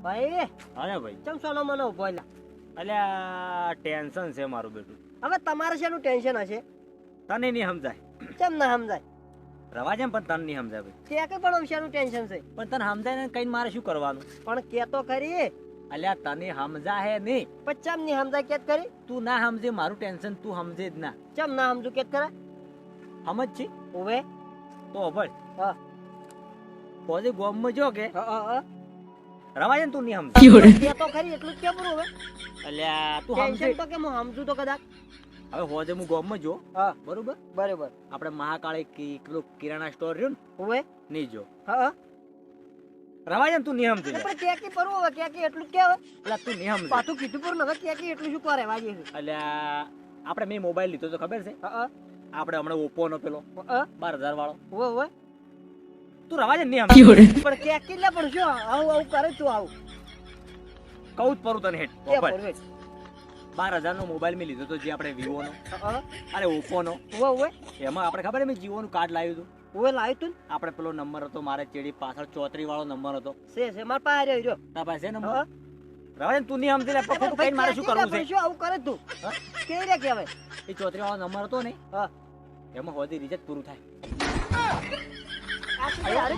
ભાઈ હા ભાઈ ચમ સોનો મને ઉભો લા અલ્યા ટેન્શન છે મારું બેટું. હવે તમારે શેનું ટેન્શન હશે? તને નહીં સમજાય. ચમ ના સમજાય? રવા જેમ પણ તને નહીં સમજાય ભાઈ. કે પણ આમ શેનું ટેન્શન છે? પણ તને સમજાય ને કઈ મારે શું કરવાનું? પણ કે તો ખરી. અલ્યા તને સમજા હે નહીં પણ ચમ ની સમજાય કે કરી? તું ના સમજે મારું ટેન્શન તું સમજે જ ના. ચમ ના સમજુ કે કરે? સમજ છે ઓવે તો ભાઈ હા પોજે ગોમમાં જો કે હા રવા જેમ તું નહીં સમજાય. કે તો ખરી એટલું જ કે પૂરું હવે. અલ્યા તું સમજે ટેન્શન તો કે હું સમજુ તો કદાચ. હવે હોજે હું ગોમમાં જો હા બરોબર બરોબર આપણે મહાકાળી કિરાણા સ્ટોર રહ્યું ઓવે ને નહીં જો હા રવા જેમ તું નહીં સમજે. પણ કે પરવું હવે કે એટલું જ કે હવે. એટલે તું નહીં સમજે. પાછું કીધું પૂરું ને હવે કે એટલું શું કરે વાજી છે? અલ્યા આપણે મેં મોબાઈલ લીધો તો ખબર છે હા આપણે હમણાં ઓપ્પો નો પેલો 12,000 વાળો. ઓવે ઓવે તું રવા જેમ નહીં સમજે. પણ કે કેટલા પણ શું આવું કરે તું આવું કહું જ પરું તને હેઠ કે મોબાઈલ પરવે 12,000 નો મોબાઈલ મેં લીધો તો જે આપણે વિવો નો હા અરે ઓપ્પો નો. ઓવે ઓવે એમાં આપણે ખબર મેં જીઓ નું કાર્ડ લાવ્યું હતું. ઓવે લાવ્યું તું આપણે પેલો નંબર હતો મારે ચેડી પાછળ 34 વાળો નંબર હતો. છે માર પાસે રહ્યો તારા પાસે નંબર હા રવા જેમ તું નહીં સમજે એટલે ખોટું કઈ મારે શું કરવું છે? શું આવું કરે તું કે રે કહેવાય એ 34 વાળો નંબર હતો ને હા એમાં હોદી રિચાર્જ પૂરું થાય. આ શું કરે?